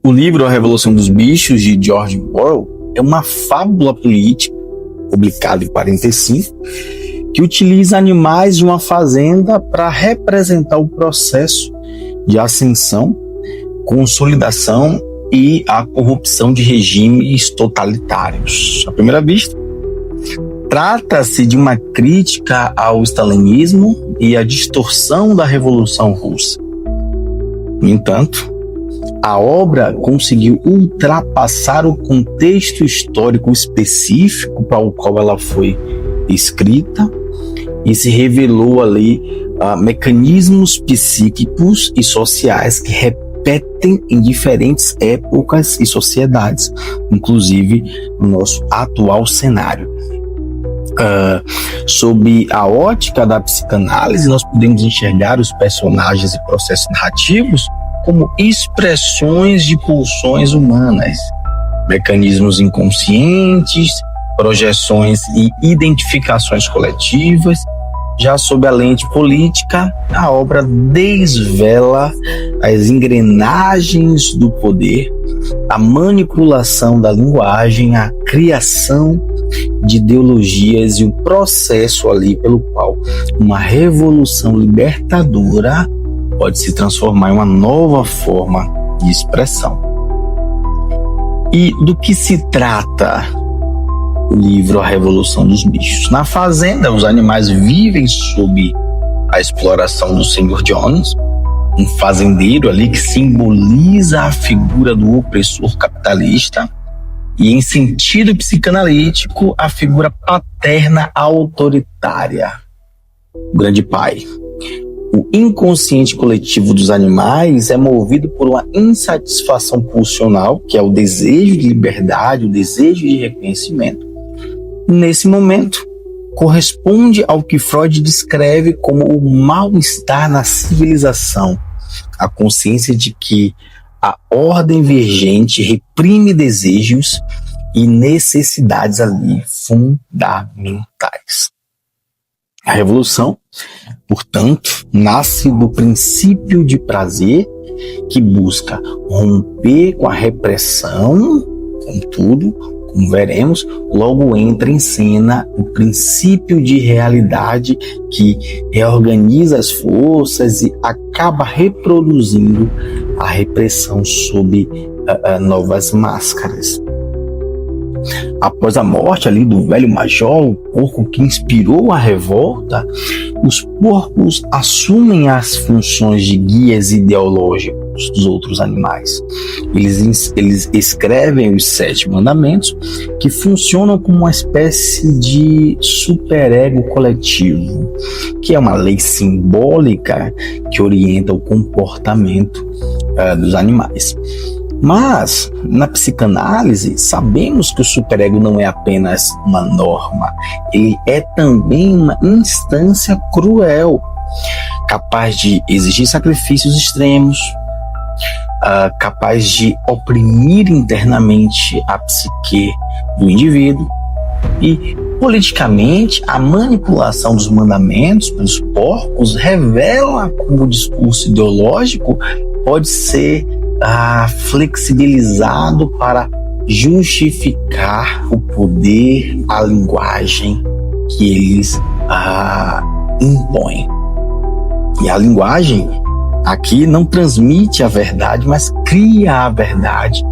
O livro A Revolução dos Bichos, de George Orwell, é uma fábula política, publicada em 1945, que utiliza animais de uma fazenda para representar o processo de ascensão, consolidação e a corrupção de regimes totalitários. À primeira vista, trata-se de uma crítica ao stalinismo e à distorção da Revolução Russa. No entanto, a obra conseguiu ultrapassar o contexto histórico específico para o qual ela foi escrita e se revelou ali mecanismos psíquicos e sociais que repetem em diferentes épocas e sociedades, inclusive no nosso atual cenário. Sob a ótica da psicanálise, nós podemos enxergar os personagens e processos narrativos como expressões de pulsões humanas, mecanismos inconscientes, projeções e identificações coletivas. Já sob a lente política, a obra desvela as engrenagens do poder, a manipulação da linguagem, a criação de ideologias e o processo ali pelo qual uma revolução libertadora pode se transformar em uma nova forma de expressão. E do que se trata o livro A Revolução dos Bichos? Na fazenda, os animais vivem sob a exploração do Sr. Jones, um fazendeiro ali que simboliza a figura do opressor capitalista, e em sentido psicanalítico, a figura paterna autoritária, o grande pai. O inconsciente coletivo dos animais é movido por uma insatisfação pulsional, que é o desejo de liberdade, o desejo de reconhecimento. Nesse momento, corresponde ao que Freud descreve como o mal-estar na civilização, a consciência de que a ordem vigente reprime desejos e necessidades ali fundamentais. A revolução, portanto, nasce do princípio de prazer que busca romper com a repressão, contudo, como veremos, logo entra em cena o princípio de realidade que reorganiza as forças e acaba reproduzindo a repressão sob novas máscaras. Após a morte ali do velho major, o porco que inspirou a revolta, os porcos assumem as funções de guias ideológicos dos outros animais. Eles escrevem os 7 mandamentos, que funcionam como uma espécie de superego coletivo, que é uma lei simbólica que orienta o comportamento dos animais. Mas, na psicanálise, sabemos que o superego não é apenas uma norma, ele é também uma instância cruel, capaz de exigir sacrifícios extremos, capaz de oprimir internamente a psique do indivíduo. E, politicamente, a manipulação dos mandamentos pelos porcos revela como o discurso ideológico pode ser flexibilizado para justificar o poder, a linguagem que eles impõem. E a linguagem aqui não transmite a verdade, mas cria a verdade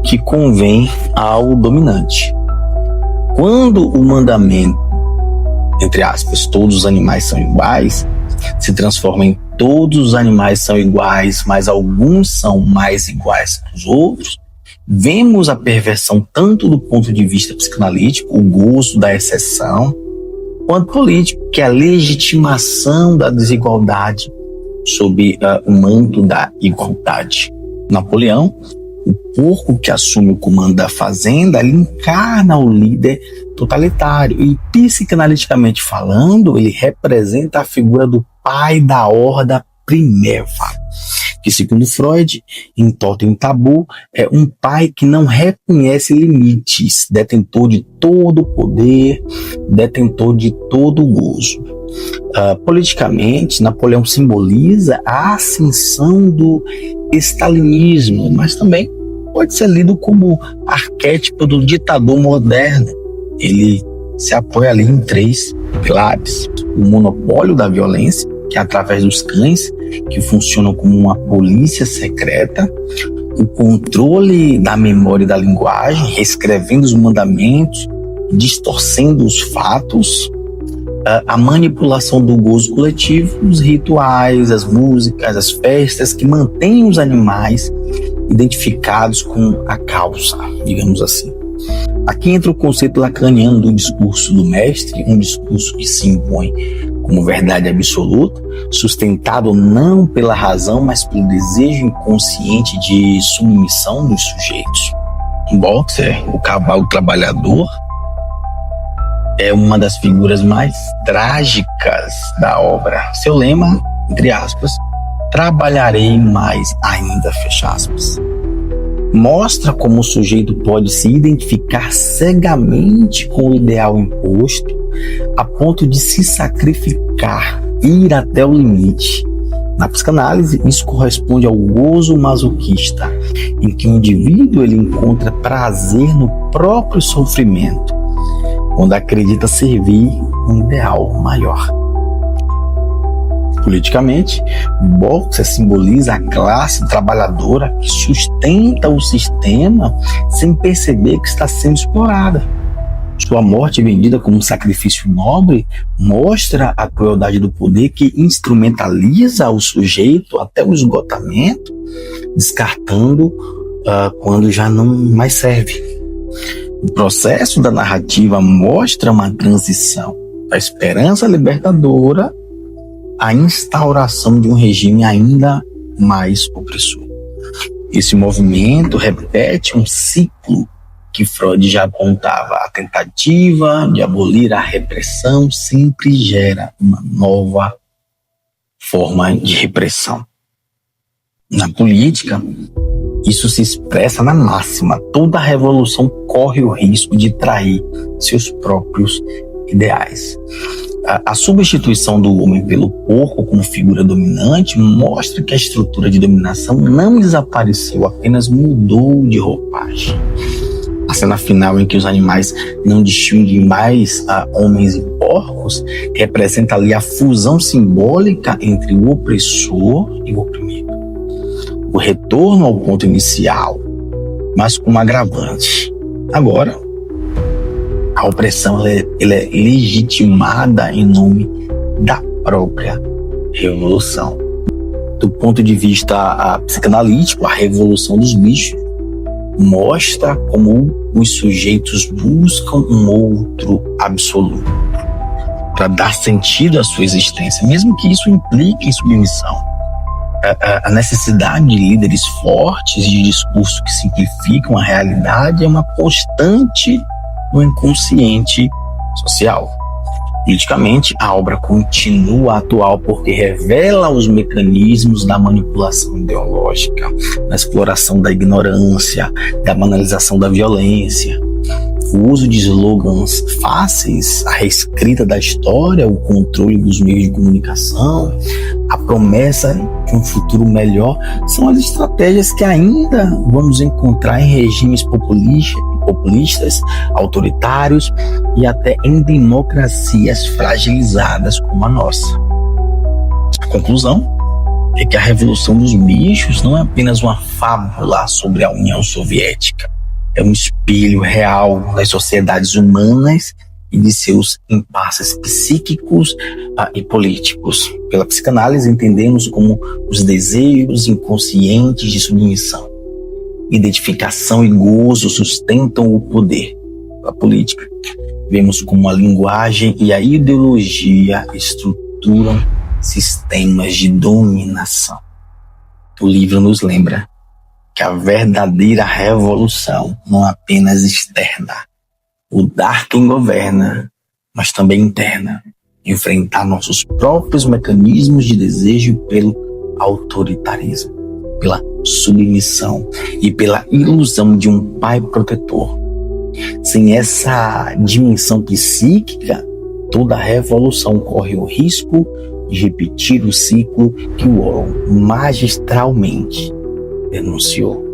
que convém ao dominante. Quando o mandamento, entre aspas, todos os animais são iguais, se transforma em todos os animais são iguais, mas alguns são mais iguais que os outros, vemos a perversão tanto do ponto de vista psicanalítico, o gozo da exceção, quanto político, que é a legitimação da desigualdade sob o manto da igualdade. Napoleão, o porco que assume o comando da fazenda, ele encarna o líder totalitário e, psicanaliticamente falando, ele representa a figura do pai da horda primeva, que, segundo Freud, em Totem Tabu, é um pai que não reconhece limites, detentor de todo o poder, detentor de todo o gozo. Politicamente, Napoleão simboliza a ascensão do stalinismo, mas também pode ser lido como arquétipo do ditador moderno. Ele se apoia ali em 3 pilares: o monopólio da violência, que é através dos cães, que funcionam como uma polícia secreta, o controle da memória e da linguagem, reescrevendo os mandamentos, distorcendo os fatos, a manipulação do gozo coletivo, os rituais, as músicas, as festas que mantêm os animais identificados com a causa, digamos assim. Aqui entra o conceito lacaniano do discurso do mestre, um discurso que se impõe como verdade absoluta, sustentado não pela razão, mas pelo desejo inconsciente de submissão dos sujeitos. Boxer, o cavalo trabalhador, é uma das figuras mais trágicas da obra. Seu lema, entre aspas, trabalharei mais ainda, fecha aspas, mostra como o sujeito pode se identificar cegamente com o ideal imposto a ponto de se sacrificar, ir até o limite. Na psicanálise, isso corresponde ao gozo masoquista, em que o indivíduo ele encontra prazer no próprio sofrimento, quando acredita servir um ideal maior. Politicamente, Boxer simboliza a classe trabalhadora que sustenta o sistema sem perceber que está sendo explorada. Sua morte, vendida como um sacrifício nobre, mostra a crueldade do poder que instrumentaliza o sujeito até o esgotamento, descartando quando já não mais serve. O processo da narrativa mostra uma transição da esperança libertadora à instauração de um regime ainda mais opressor. Esse movimento repete um ciclo que Freud já apontava. A tentativa de abolir a repressão sempre gera uma nova forma de repressão. Na política, isso se expressa na máxima: toda revolução corre o risco de trair seus próprios ideais. A substituição do homem pelo porco como figura dominante mostra que a estrutura de dominação não desapareceu, apenas mudou de roupagem. A cena final, em que os animais não distinguem mais homens e porcos, representa ali a fusão simbólica entre o opressor e o oprimido. O retorno ao ponto inicial, mas com um agravante. Agora, a opressão ela é legitimada em nome da própria revolução. Do ponto de vista psicanalítico, a revolução dos bichos mostra como os sujeitos buscam um outro absoluto para dar sentido à sua existência, mesmo que isso implique em submissão. A necessidade de líderes fortes e de discursos que simplificam a realidade é uma constante no inconsciente social. Politicamente, a obra continua atual porque revela os mecanismos da manipulação ideológica, da exploração da ignorância, da banalização da violência, o uso de slogans fáceis, a reescrita da história, o controle dos meios de comunicação, a promessa de um futuro melhor, são as estratégias que ainda vamos encontrar em regimes populistas, autoritários e até em democracias fragilizadas como a nossa. A conclusão é que a Revolução dos Bichos não é apenas uma fábula sobre a União Soviética, é um espelho real das sociedades humanas e de seus impasses psíquicos e políticos. Pela psicanálise, entendemos como os desejos inconscientes de submissão, identificação e gozo sustentam o poder. Pela política, vemos como a linguagem e a ideologia estruturam sistemas de dominação. O livro nos lembra que a verdadeira revolução não é apenas externa, mudar quem governa, mas também interna, enfrentar nossos próprios mecanismos de desejo pelo autoritarismo. pela submissão e pela ilusão de um pai protetor. Sem essa dimensão psíquica, toda revolução corre o risco de repetir o ciclo que o Oron magistralmente denunciou.